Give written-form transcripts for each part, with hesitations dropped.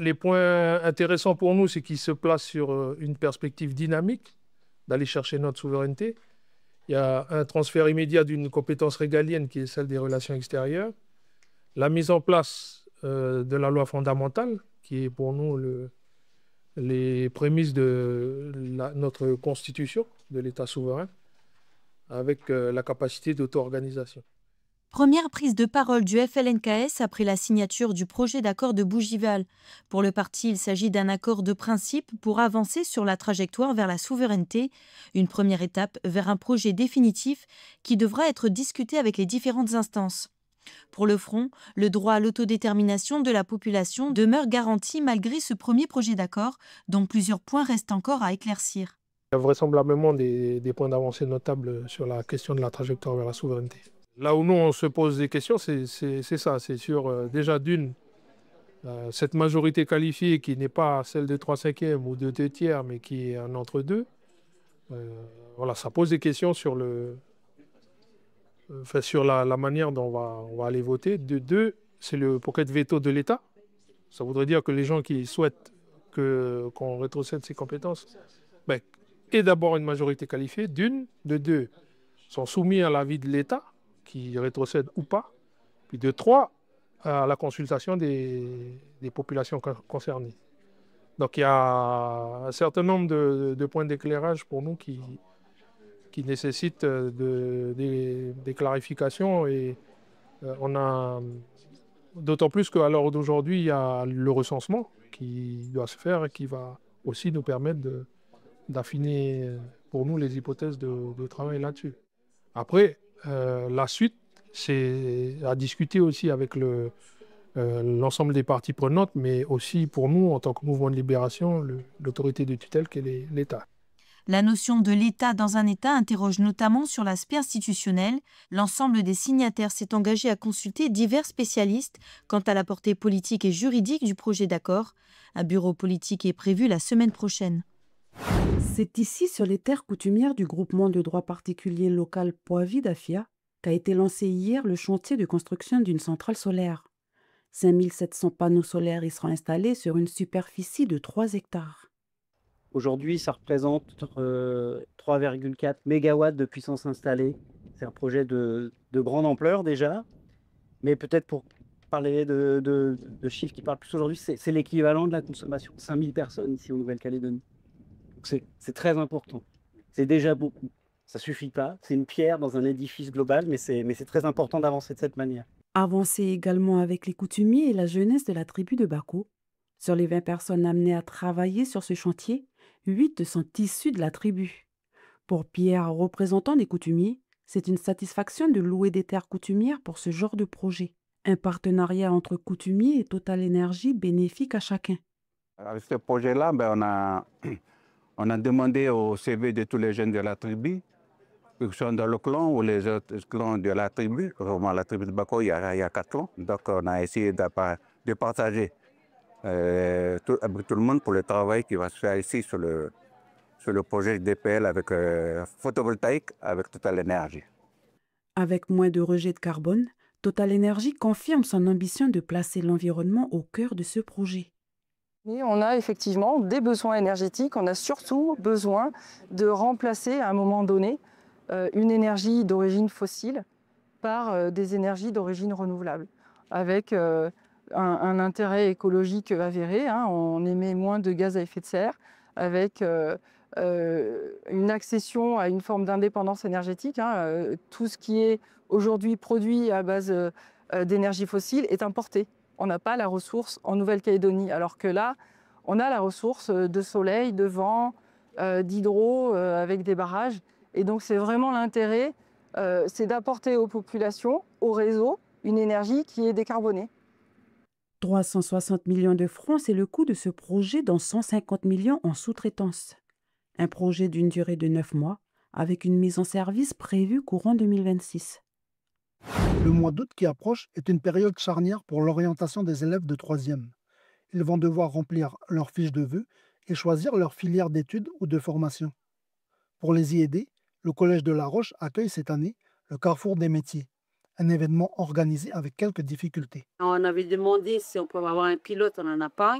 les points intéressants pour nous, c'est qu'il se place sur une perspective dynamique d'aller chercher notre souveraineté. Il y a un transfert immédiat d'une compétence régalienne qui est celle des relations extérieures. La mise en place de la loi fondamentale, qui est pour nous les prémices de notre constitution de l'État souverain, avec la capacité d'auto-organisation. Première prise de parole du FLNKS après la signature du projet d'accord de Bougival. Pour le parti, il s'agit d'un accord de principe pour avancer sur la trajectoire vers la souveraineté, une première étape vers un projet définitif qui devra être discuté avec les différentes instances. Pour le Front, le droit à l'autodétermination de la population demeure garanti malgré ce premier projet d'accord, dont plusieurs points restent encore à éclaircir. Il y a vraisemblablement des points d'avancée notables sur la question de la trajectoire vers la souveraineté. Là où nous, on se pose des questions, c'est ça. C'est sur, déjà, cette majorité qualifiée qui n'est pas celle de 3/5 ou de 2 tiers, mais qui est un entre-deux. Voilà, ça pose des questions sur la manière dont on va aller voter. De deux, c'est le pocket veto de l'État. Ça voudrait dire que les gens qui souhaitent qu'on rétrocède ces compétences, ben, aient d'abord une majorité qualifiée, d'une. De deux, sont soumis à l'avis de l'État, qui rétrocède ou pas. Puis de trois, à la consultation des populations concernées. Donc il y a un certain nombre de points d'éclairage pour nous qui nécessitent des clarifications. Et on a d'autant plus qu'à l'heure d'aujourd'hui, il y a le recensement qui doit se faire et qui va aussi nous permettre d'affiner pour nous les hypothèses de travail là-dessus. Après, la suite, c'est à discuter aussi avec l'ensemble des parties prenantes, mais aussi pour nous, en tant que mouvement de libération, l'autorité de tutelle qui est l'État. La notion de l'État dans un État interroge notamment sur l'aspect institutionnel. L'ensemble des signataires s'est engagé à consulter divers spécialistes quant à la portée politique et juridique du projet d'accord. Un bureau politique est prévu la semaine prochaine. C'est ici, sur les terres coutumières du groupement de droit particulier local Poavi d'Afia, qu'a été lancé hier le chantier de construction d'une centrale solaire. 5700 panneaux solaires y seront installés sur une superficie de 3 hectares. Aujourd'hui, ça représente 3,4 MW de puissance installée. C'est un projet de grande ampleur déjà, mais peut-être pour parler de chiffres qui parlent plus aujourd'hui, c'est l'équivalent de la consommation de 5000 personnes ici en Nouvelle-Calédonie. C'est très important. C'est déjà beaucoup. Ça ne suffit pas. C'est une pierre dans un édifice global, mais c'est très important d'avancer de cette manière. Avancer également avec les coutumiers et la jeunesse de la tribu de Bako. Sur les 20 personnes amenées à travailler sur ce chantier, 8 sont issus de la tribu. Pour Pierre, représentant des coutumiers, c'est une satisfaction de louer des terres coutumières pour ce genre de projet. Un partenariat entre coutumiers et Total Énergie bénéfique à chacun. Avec ce projet-là, on a demandé au CV de tous les jeunes de la tribu, qui sont dans le clan ou les autres clans de la tribu. Vraiment, la tribu de Bako, il y a 4 clans. Donc, on a essayé de partager avec tout le monde pour le travail qui va se faire ici sur le projet DPL avec photovoltaïque avec Total Énergie. Avec moins de rejet de carbone, Total Énergie confirme son ambition de placer l'environnement au cœur de ce projet. Et on a effectivement des besoins énergétiques, on a surtout besoin de remplacer à un moment donné une énergie d'origine fossile par des énergies d'origine renouvelable, avec un intérêt écologique avéré, hein, on émet moins de gaz à effet de serre, avec une accession à une forme d'indépendance énergétique. Hein, tout ce qui est aujourd'hui produit à base d'énergie fossile est importé. On n'a pas la ressource en Nouvelle-Calédonie, alors que là, on a la ressource de soleil, de vent, d'hydro, avec des barrages. Et donc, c'est vraiment l'intérêt, c'est d'apporter aux populations, au réseau, une énergie qui est décarbonée. 360 millions de francs, c'est le coût de ce projet, dont 150 millions en sous-traitance. Un projet d'une durée de 9 mois, avec une mise en service prévue courant 2026. Le mois d'août qui approche est une période charnière pour l'orientation des élèves de 3e. Ils vont devoir remplir leur fiche de vœux et choisir leur filière d'études ou de formation. Pour les y aider, le Collège de La Roche accueille cette année le Carrefour des métiers, un événement organisé avec quelques difficultés. On avait demandé si on pouvait avoir un pilote, on n'en a pas.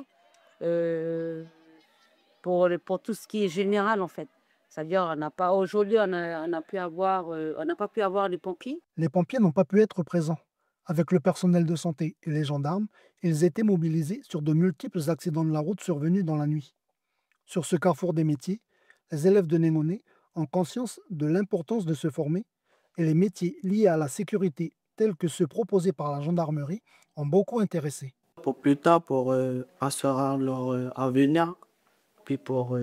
pour tout ce qui est général en fait. C'est-à-dire on n'a pas aujourd'hui on n'a pas pu avoir les pompiers. Les pompiers n'ont pas pu être présents. Avec le personnel de santé et les gendarmes, ils étaient mobilisés sur de multiples accidents de la route survenus dans la nuit. Sur ce carrefour des métiers, les élèves de Nénoné ont conscience de l'importance de se former et les métiers liés à la sécurité, tels que ceux proposés par la gendarmerie, ont beaucoup intéressé. Pour plus tard, pour assurer leur avenir, puis pour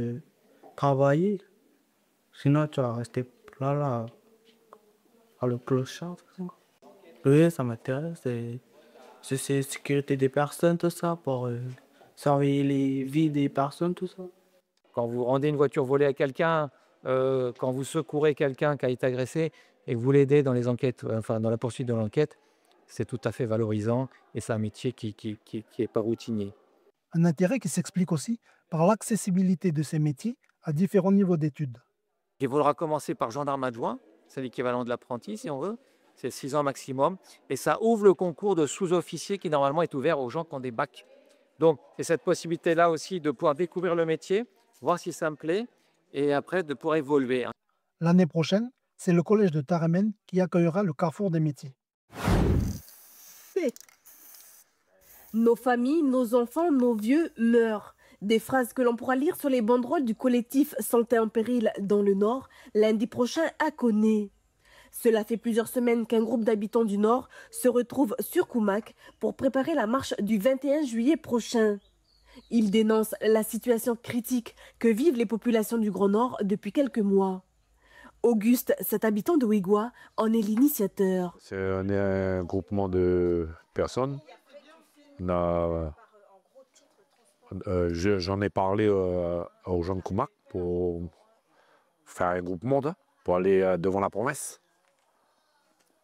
travailler. Sinon, tu vas rester là, à le clochard. Oui, ça m'intéresse. C'est la sécurité des personnes, tout ça, pour surveiller les vies des personnes, tout ça. Quand vous rendez une voiture volée à quelqu'un, quand vous secourez quelqu'un qui a été agressé et que vous l'aidez dans les enquêtes, enfin dans la poursuite de l'enquête, c'est tout à fait valorisant et c'est un métier qui est pas routinier. Un intérêt qui s'explique aussi par l'accessibilité de ces métiers à différents niveaux d'études. Il faudra commencer par gendarme adjoint, c'est l'équivalent de l'apprenti si on veut, c'est 6 ans maximum, et ça ouvre le concours de sous-officier qui normalement est ouvert aux gens qui ont des bacs. Donc c'est cette possibilité-là aussi de pouvoir découvrir le métier, voir si ça me plaît, et après de pouvoir évoluer. L'année prochaine, c'est le collège de Taremen qui accueillera le carrefour des métiers. Nos familles, nos enfants, nos vieux meurent. Des phrases que l'on pourra lire sur les banderoles du collectif Santé en péril dans le Nord lundi prochain à Koné. Cela fait plusieurs semaines qu'un groupe d'habitants du Nord se retrouve sur Koumak pour préparer la marche du 21 juillet prochain. Ils dénoncent la situation critique que vivent les populations du Grand Nord depuis quelques mois. Auguste, cet habitant de Ouigoua, en est l'initiateur. On est un groupement de personnes. J'en ai parlé aux gens de Koumak pour faire un groupement pour aller devant la promesse.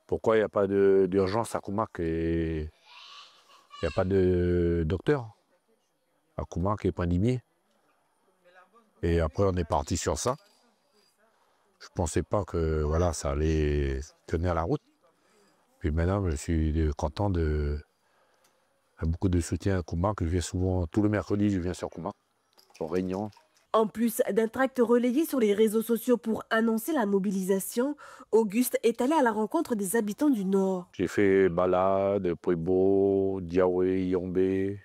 Pourquoi il n'y a pas d'urgence à Koumak et il n'y a pas de docteur à Koumak et Point-Dimier. Et après on est parti sur ça. Je ne pensais pas que voilà, ça allait tenir la route. Puis maintenant je suis content de... Beaucoup de soutien à Koumak. Je viens souvent, tous les mercredis, je viens sur Koumak, en réunion. En plus d'un tract relayé sur les réseaux sociaux pour annoncer la mobilisation, Auguste est allé à la rencontre des habitants du Nord. J'ai fait Balade, Pouibo, Diaoué, Yombé.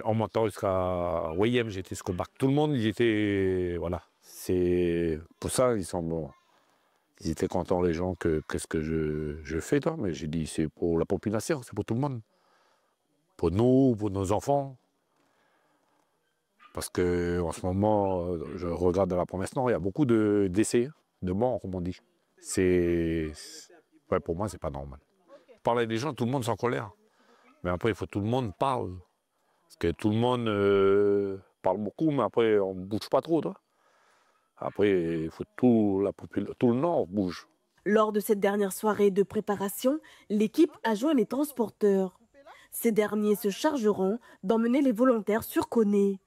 En montant jusqu'à Wayem, j'étais jusqu'au bac. Tout le monde, ils étaient... Voilà. C'est pour ça ils étaient contents, les gens, qu'est-ce que je fais, toi. Mais j'ai dit, c'est pour la population, c'est pour tout le monde. Pour nous, pour nos enfants. Parce qu'en ce moment, je regarde dans la promesse Nord, il y a beaucoup de décès, de morts, comme on dit. Ouais, pour moi, c'est pas normal. Parler des gens, tout le monde s'en colère. Mais après, il faut que tout le monde parle. Parce que tout le monde parle beaucoup, mais après, on ne bouge pas trop. Toi. Après, il faut tout le Nord bouge. Lors de cette dernière soirée de préparation, l'équipe a joint les transporteurs. Ces derniers se chargeront d'emmener les volontaires sur Koné.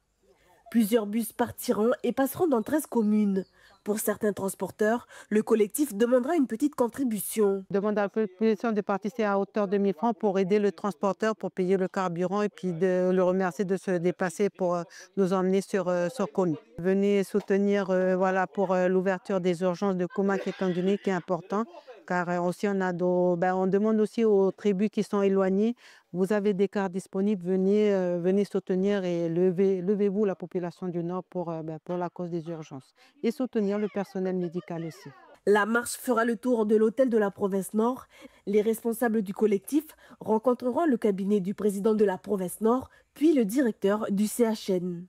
Plusieurs bus partiront et passeront dans 13 communes. Pour certains transporteurs, le collectif demandera une petite contribution. On demande à la population de participer à hauteur de 1 000 francs pour aider le transporteur, pour payer le carburant et puis de le remercier de se déplacer pour nous emmener sur Koné. Venez soutenir voilà, pour l'ouverture des urgences de Koumak étant donné qui est important. Car aussi on demande aussi aux tribus qui sont éloignées, vous avez des cars disponibles, venez soutenir et levez-vous la population du Nord pour la cause des urgences. Et soutenir le personnel médical aussi. La marche fera le tour de l'hôtel de la province Nord. Les responsables du collectif rencontreront le cabinet du président de la province Nord, puis le directeur du CHN.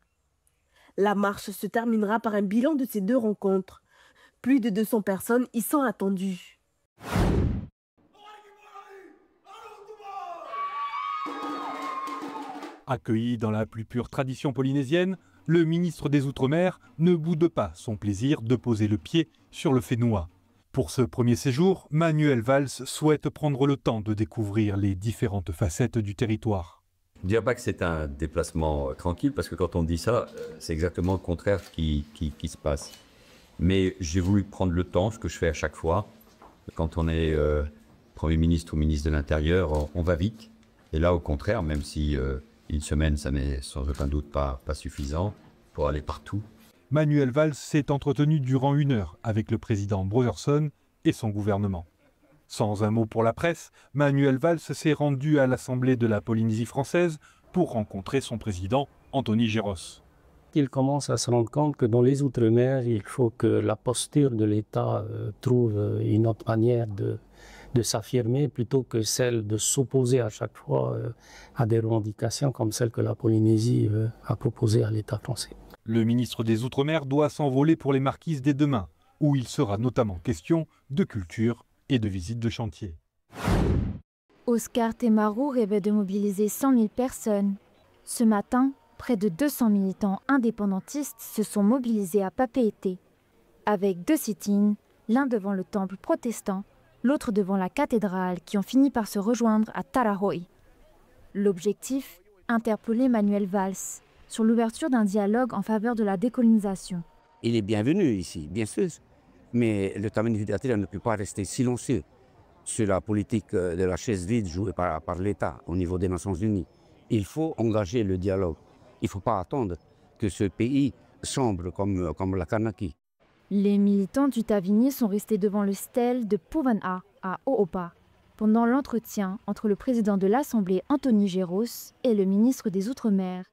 La marche se terminera par un bilan de ces 2 rencontres. Plus de 200 personnes y sont attendues. Accueilli dans la plus pure tradition polynésienne, le ministre des Outre-mer ne boude pas son plaisir de poser le pied sur le Fénois. Pour ce premier séjour, Manuel Valls souhaite prendre le temps de découvrir les différentes facettes du territoire. Je ne dirais pas que c'est un déplacement tranquille, parce que quand on dit ça, c'est exactement le contraire qui se passe. Mais j'ai voulu prendre le temps, ce que je fais à chaque fois. Quand on est Premier ministre ou ministre de l'Intérieur, on va vite. Et là, au contraire, même si Une semaine, ça n'est sans aucun doute pas suffisant pour aller partout. Manuel Valls s'est entretenu durant 1 heure avec le président Brotherson et son gouvernement. Sans un mot pour la presse, Manuel Valls s'est rendu à l'Assemblée de la Polynésie française pour rencontrer son président Anthony Géros. Il commence à se rendre compte que dans les Outre-mer, il faut que la posture de l'État trouve une autre manière de s'affirmer plutôt que celle de s'opposer à chaque fois à des revendications comme celle que la Polynésie a proposées à l'État français. Le ministre des Outre-mer doit s'envoler pour les Marquises dès demain, où il sera notamment question de culture et de visite de chantier. Oscar Temaru rêvait de mobiliser 100 000 personnes. Ce matin, près de 200 militants indépendantistes se sont mobilisés à Papeete, avec 2 sit-ins, l'un devant le temple protestant, l'autre devant la cathédrale, qui ont fini par se rejoindre à Tarahui. L'objectif, interpeller Manuel Valls sur l'ouverture d'un dialogue en faveur de la décolonisation. Il est bienvenu ici, bien sûr, mais le Tamil ne peut pas rester silencieux sur la politique de la chaise vide jouée par l'État au niveau des Nations Unies. Il faut engager le dialogue. Il ne faut pas attendre que ce pays sombre comme la Kanaki. Les militants du Tavini sont restés devant le stèle de Puvana à Oopa pendant l'entretien entre le président de l'Assemblée Anthony Géros et le ministre des Outre-mer